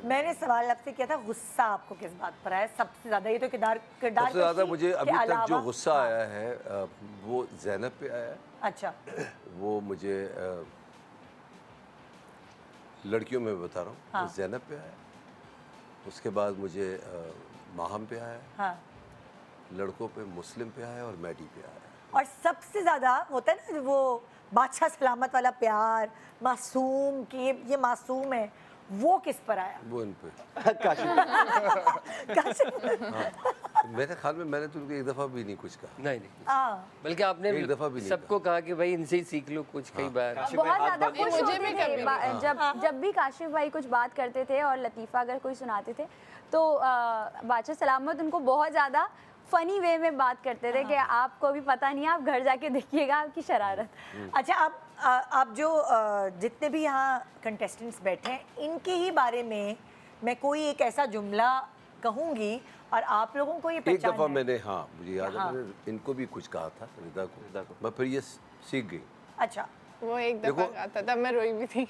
मैंने सवाल आपसे किया था गुस्सा आपको किस बात पर आया सबसे ज्यादा? ये तो किरदार किरदार सबसे ज़्यादा कशी मुझे के अभी तक जो अलावा- गुस्सा हाँ, आया है वो ज़ैनब पे आया है। अच्छा वो मुझे लड़कियों में बता रहा हूँ, हाँ। वो ज़ैनब पे आया है। उसके बाद मुझे माहम पे आया है, हाँ। लड़कों पे मुस्लिम पे आया है और मैडी पे आया है। और सबसे ज्यादा होता है ना वो बादशाह सलामत वाला प्यार, मासूम कि ये मासूम है, वो किस पर आया? वो इन पे काशिफ? मेरे ख्याल में मैंने तो उनको एक दफ़ा भी नहीं कुछ कहा। नहीं नहीं, हाँ, बल्कि आपने एक दफ़ा भी नहीं सबको कहा कि भाई इनसे ही सीख लो कुछ कई बार। बहुत ज्यादा खुश मुझे होते भी थे कभी जब भी काशिफ भाई कुछ बात करते थे और लतीफ़ा अगर कोई सुनाते थे तो बादशाह सलामत उनको बहुत ज़्यादा फ़नी वे में बात करते थे कि आपको भी पता नहीं, आप घर जाके देखिएगा आपकी शरारत। अच्छा आप जो जितने भी यहाँ कंटेस्टेंट्स बैठे हैं इनके ही बारे में मैं कोई एक ऐसा जुमला कहूँगी और आप लोगों को ये एक पहचानना दफ़ा है। मैंने, हाँ मुझे याद है, हाँ। मैंने इनको भी कुछ कहा था, रिदा को, मैं फिर ये सीख गई। अच्छा वो एक दफा देखो- कहा था, तब मैं रोई भी थी।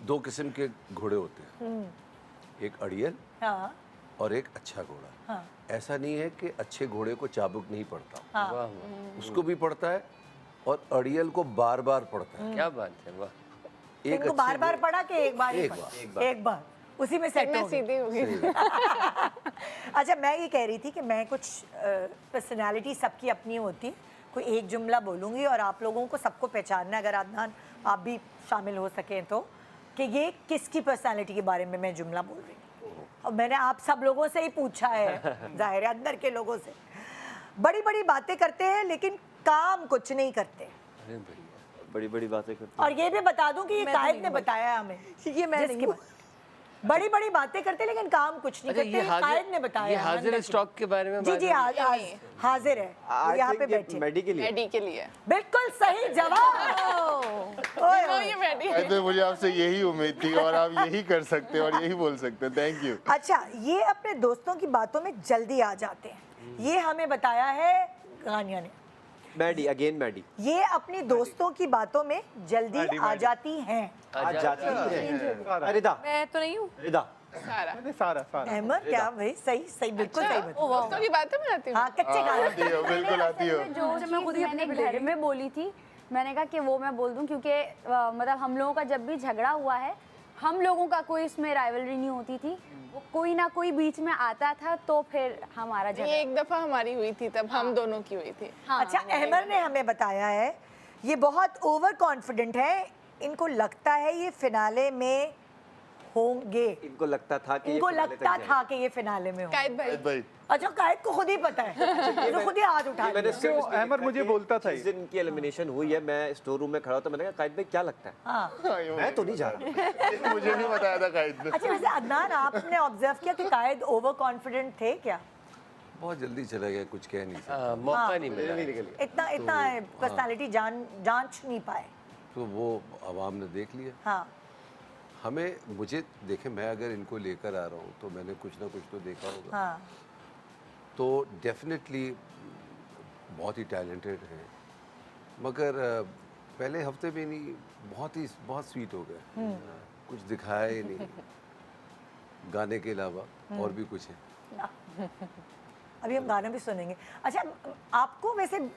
दो किस्म के घोड़े होते हैं, एक अड़ियल हाँ और एक अच्छा घोड़ा। हाँ ऐसा नहीं है कि अच्छे घोड़े को चाबुक नहीं पड़ता, हाँ वाह वाह, उसको भी पड़ता है और अड़ियल को बार बार पड़ता है। क्या बात है, वाह। एक इनको अच्छे बार बार घोड़े- पढ़ा के एक बार ही एक पढ़ा? बार, एक बार उसी में सेट मैं हो गए। सीधी हो गई। अच्छा मैं ये कह रही थी कि मैं कुछ पर्सनालिटी सबकी अपनी होती है, कोई एक जुमला बोलूँगी और आप लोगों को सबको पहचानना है, अगर अदनान आप भी शामिल हो सकें तो, कि ये किसकी पर्सनालिटी के बारे में मैं जुमला बोल रही हूँ। और मैंने आप सब लोगों से ही पूछा है, जाहिर है अंदर के लोगों से। बड़ी बड़ी बातें करते हैं लेकिन काम कुछ नहीं करते। अरे बढ़िया। बड़ी बड़ी बातें करते और ये भी बता दूं कि ये मैं तो कायद नहीं ने बोलती। बताया हमें, ये मैं जिसकी नहीं बड़ी बड़ी बातें करते लेकिन काम कुछ नहीं अच्छा, करते, ये ये कायद ने हाजिर बताया। ये हाजिर अंदर की स्टॉक के बारे में जी बात जी है? हाजिर है, वो यहाँ पे बैठे। मेडी के लिए मैडी के लिए। बिल्कुल सही जवाब। ओए, नो, ओए। ये मैडी। तो मुझे आपसे यही उम्मीद थी और आप यही कर सकते हैं और यही बोल सकते हैं। Thank you. अच्छा ये अपने दोस्तों की बातों में जल्दी आ जाते हैं, ये हमें बताया है गानिया ने। Maddy, again Maddy. ये अपनी दोस्तों की बातों में जल्दी आ जाती हैं। आ जाती है। रिदा, मैं तो नहीं हूँ। रिदा। सारा। अहमद क्या भाई, सही सही बिल्कुल सही बता। दोस्तों की बातें बनाती हूँ। हाँ कच्चे गाने। आती हो, बिल्कुल आती हो। जो चीज़ मैंने घर में बोली थी, मैंने कहा कि वो मैं बोल दूं क्योंकि मतलब हम लोगों का जब भी झगड़ा हुआ है, हम लोगों का कोई इसमें राइवलरी नहीं होती थी, वो कोई ना कोई बीच में आता था तो फिर हमारा ये झगड़ा। एक दफा हमारी हुई थी, तब हम दोनों की हुई थी। हाँ, अच्छा अहमद ने हमें बताया है ये बहुत ओवर कॉन्फिडेंट है, इनको लगता है ये फिनाले में होंगे, इनको लगता था कि ये इनको फिनाले तक लगता जाएंगे। था कि ये फिनाले में होंगे। कायद भाई। भाई अच्छा कायद को खुद ही पता है, तो खुद ही हाथ उठा मैंने लिया। सिर्फ इसमें अहमद लिखा मुझे कि बोलता था जिस दिन इनकी एलिमिनेशन हुई है, मैं स्टोर रूम में खड़ा था, मैंने कहा कायद भाई क्या लगता है? हाँ मैं तो नहीं जा रहा। मुझे भी बताया था कायद ने। अच्छा वैसे अदनान आपने ऑब्जर्व किया कि कायद ओवर कॉन्फिडेंट थे क्या? बहुत जल्दी चला गया, कुछ कह नहीं सकता। हाँ, मौका नहीं मिला। इतना पर्सनालिटी जांच नहीं पाए। तो वो आवाम ने देख लिया। हाँ मुझे देखे, मैं अगर इनको लेकर आ रहा हूँ तो मैंने कुछ ना कुछ तो देखा होगा। हाँ तो डेफिनेटली बहुत ही टैलेंटेड हैं, मगर पहले हफ्ते में नहीं बहुत स्वीट हो गए, कुछ दिखाया ही नहीं गाने के अलावा, और भी कुछ है। अभी हम गाना भी सुनेंगे। अच्छा आपको वैसे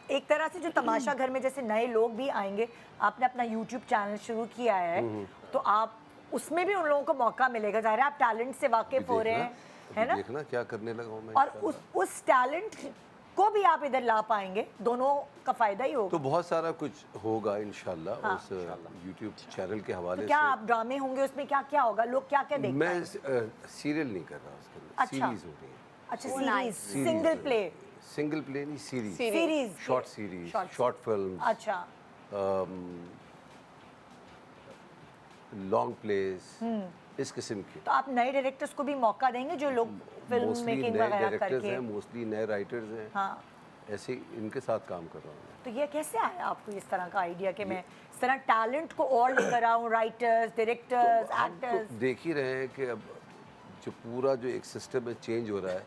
एक तरह से जो तमाशा घर में जैसे नए लोग भी आएंगे, आपने अपना YouTube चैनल शुरू किया है तो आप उसमें भी उन लोगों को मौका मिलेगा, ज़ाहिर है आप टैलेंट से वाकिफ हो रहे हैं, है ना? देखना क्या करने लगा हूँ मैं और इंशाल्लाह। उस टैलेंट को भी आप इधर ला पाएंगे, दोनों का फायदा ही होगा। तो बहुत सारा कुछ होगा इंशाल्लाह उस YouTube चैनल के तो हवाले क्या से। आप ड्रामे होंगे उसमें, क्या क्या होगा, लोग क्या क्या देखते मैं हैं? सीरियल नहीं कर रहा उसके अंदर, अच्छा। सीरीज हो रही है। अच्छा series, single play single play नहीं, series, series, short series, short film, अच्छा लॉन्ग प्लेस, इस किस्म की। तो आप नए डायरेक्टर्स को भी मौका देंगे जो लोग फिल्म मोस्टली मेकिंग नए वगैरह डायरेक्टर्स करके? हैं, मोस्टली नए राइटर्स हैं, हाँ ऐसे ही इनके साथ काम कर रहा हूँ मैं। तो ये कैसे आया आपको इस तरह का आइडिया कि मैं इस तरह टैलेंट को और लेकर आऊँ, राइटर्स, डायरेक्टर्स, हम तो एक्टर्स? देख ही रहे हैं कि अब जो पूरा जो एक सिस्टम है चेंज हो रहा है।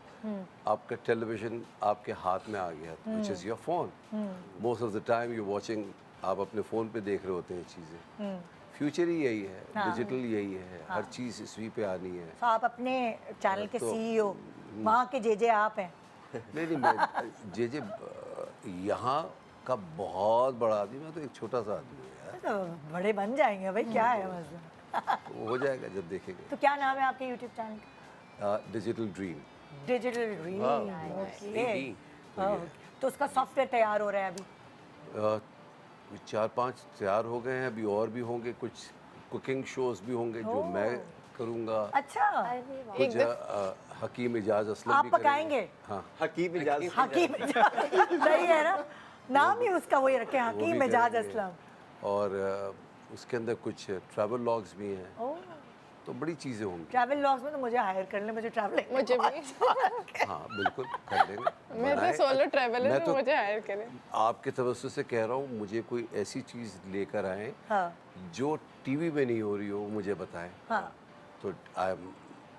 आपका टेलीविजन आपके हाथ में आ गया, which is your phone. Most of the time you watching, आप अपने फ़ोन पे देख रहे होते हैं चीज़ें। फ्यूचर ही यही है, हाँ। डिजिटल यही है, हर चीज़ इसी पे आनी है। तो आप अपने चैनल के तो- सीईओ, वहाँ के जे आप हैं। नहीं मैं जे यहाँ का बहुत बड़ा आदमी, मैं तो एक छोटा सा आदमी हूँ यार। तो बड़े बन जाएंगे भाई, क्या है मसला। तो हो जाएगा जब देखेंगे। तो क्या नाम है आपके यूट्यूब चैनल का? Digital dream. Digital dream. Okay. 3D। तो उसका सॉफ्टवेयर तैयार हो रहा है अभी? 4-5 तैयार हो गए हैं, अभी और भी होंगे, कुछ कुकिंग शोज भी होंगे जो मैं करूँगा, अच्छा, कुछ हकीम इजाज असलम आप भी करेंगे। पकाएंगे? हाँ, हकीम इजाज हकीम सही है ना, नाम ही उसका वही रखे, वो भी हकीम इजाज करेंगे। असलम। और उसके अंदर कुछ ट्रैवल लॉग्स भी हैं, ओह, तो बड़ी चीज़ें होंगी। ट्रैवल लॉग्स में तो मुझे हायर कर ले, मुझे ट्रैवलिंग मुझे भी हाँ बिल्कुल कर लेंगे। मैं तो बनाएं। सोलो ट्रैवलर मैं हूँ, तो मुझे हायर करें। आपके तवज्जो से कह रहा हूँ, मुझे कोई ऐसी चीज़ लेकर आए हाँ जो टीवी में नहीं हो रही हो, मुझे बताएं, हाँ, तो I am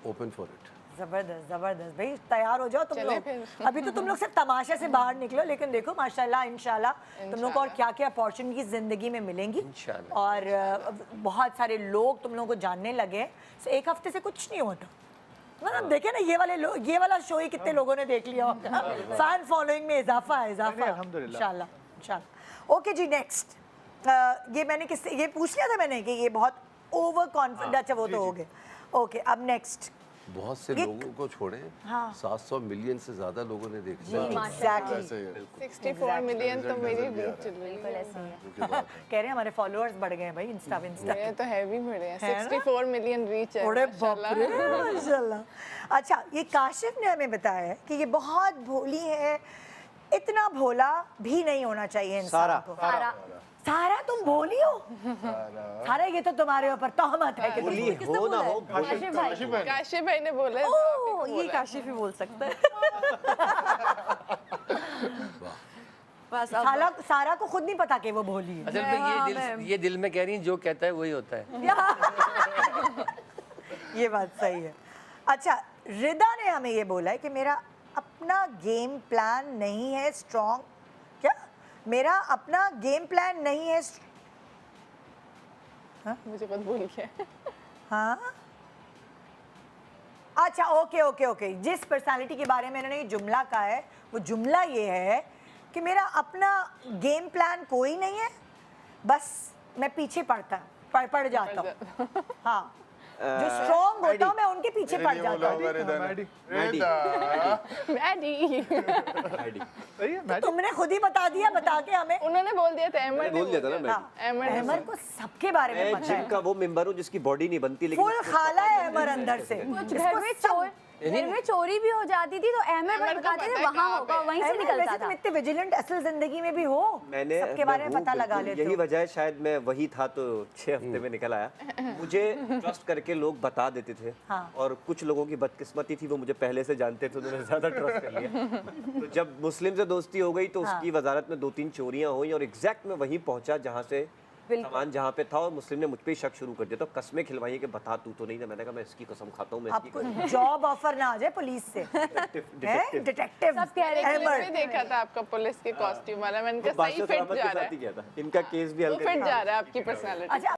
open for it. जबरदस्त जबरदस्त भाई, तैयार हो जाओ तुम चले लोग। फिर। अभी तो तुम लोग सिर्फ तमाशे से बाहर निकलो, लेकिन देखो माशाल्लाह इंशाल्लाह तुम लोग को और क्या क्या अपॉर्चुनिटीज जिंदगी में मिलेंगी। इंशाल्लाह। और बहुत सारे लोग तुम लोगों को जानने लगे। So, एक हफ्ते से कुछ नहीं होता, मतलब देखे ना ये वाला शो ही कितने लोगों ने देख लिया होगा। फैन फॉलोइंग में इजाफा है, इजाफा अल्हम्दुलिल्लाह। इंशाल्लाह इंशाल्लाह। ओके जी, नेक्स्ट ये मैंने किससे ये पूछ लिया था मैंने कि ये बहुत ओवर कॉन्फिडेंट। अच्छा वो तो हो गए। ओके, अब नेक्स्ट। बहुत से ये- लोगों को छोड़े, हाँ। 700 मिलियन से ज़्यादा लोगों ने देख लिया। एग्जैक्टली, ऐसे ही है। 64 मिलियन तो मेरी रीच चल रही बिल्कुल है। ऐसे ही है। जो कि बात है। कह रहे हैं हमारे फॉलोअर्स बढ़ गए हैं भाई, इंस्टा मेरे तो हैवी बढ़े हैं, है ना? 64 मिलियन रीच है। अरे बाप माशाल्लाह। रे, माशाल्लाह। अच्छा, ये काशिफ ने हमें बताया है कि ये बहुत भोली है, इतना भोला भी नहीं होना चाहिए इंसान सारा। को। सारा सारा तुम भोली हो? सारा ये तो तुम्हारे ऊपर तोहमत है कि तुम बोली भोली। हो ना हो काशिफ भाई। काशिफ भाई। काशिफ भाई ने बोला है, तो आप ही ओह, को ये बोला है। काशिफ ही बोल सकता है। बस अब सारा को खुद नहीं पता कि वो भोली है। असल में ये दिल में कह रही है, जो कहता है वही होता है। ये बात सही है। अच्छा, रिदा ने हमें ये बोला है कि मेरा अपना गेम प्लान नहीं है स्ट्रॉन्ग। क्या? मेरा अपना गेम प्लान नहीं है मुझे बहुत भूल गया। हाँ, अच्छा ओके ओके ओके, जिस पर्सनालिटी के बारे में इन्होंने ये जुमला कहा है, वो जुमला ये है कि मेरा अपना गेम प्लान कोई नहीं है, बस मैं पीछे पड़ जाता हूँ। हाँ, जो स्ट्रॉन्ग होता हूँ मैं उनके पीछे पड़ ये जाता बोला हूँ। होगा रिदा ने। मैडी। रिदा। मैडी। सही है, मैडी। तुमने खुद ही बता दिया, बता के हमें। उन्होंने बोल दिया था, अहमद ने बोल दिया था ना दिया। मैडी। अहमद ने अहमर को सबके बारे में मैं पता जिम है, का वो मेंबर हूँ जिसकी बॉडी नहीं बनती, लेकिन फुल खाला है अहमर अंदर से। घर में चोरी भी हो जाती थी तो अहमद अहमद को बताते पता थे है वहाँ कहाँ होगा, पे। वहीं से अहमर, निकलता वैसे तुम था। इतने विजिलेंट असल जिंदगी में भी हो, मैंने सबके बारे मैं में हूँ, पता लगा बिल्कुल। लेते यही हो। वजह है, शायद मैं वही था तो 6 हफ्ते में निकल आया। मुझे ट्रस्ट करके लोग बता देते थे, हाँ। और कुछ लोगों की बदकिस्मती थी, वो मुझे पहले से जानते थे, उन्होंने ज्यादा ट्रस्ट कर लिया। तो जब मुस्लिम से दोस्ती हो गई तो उसकी वजारत में 2-3 चोरियां हुई, और एग्जैक्ट मैं वहीं पहुंचा जहाँ से सामान जहाँ पे था, और मुस्लिम ने मुझ पे ही शक शुरू कर दिया। तो कस्में खिलवाई कि बता तू तो नहीं ना। मैंने कहा मैं इसकी कसम खाता हूँ, मैं इसकी आपको जॉब ऑफर ना आ जाए पुलिस से, डिटेक्टिव डिटेक्टिव सब कह रहे हैं कि मैंने भी देखा था आपका पुलिस के कॉस्ट्यूम वाला, मैंने कहा सही बादशाह फिट सलामत जा के रहा साथ ही है, किया था। इनका केस भी वो हल्का फिट जा रहा है आपकी पर्सनालिटी। अच्छा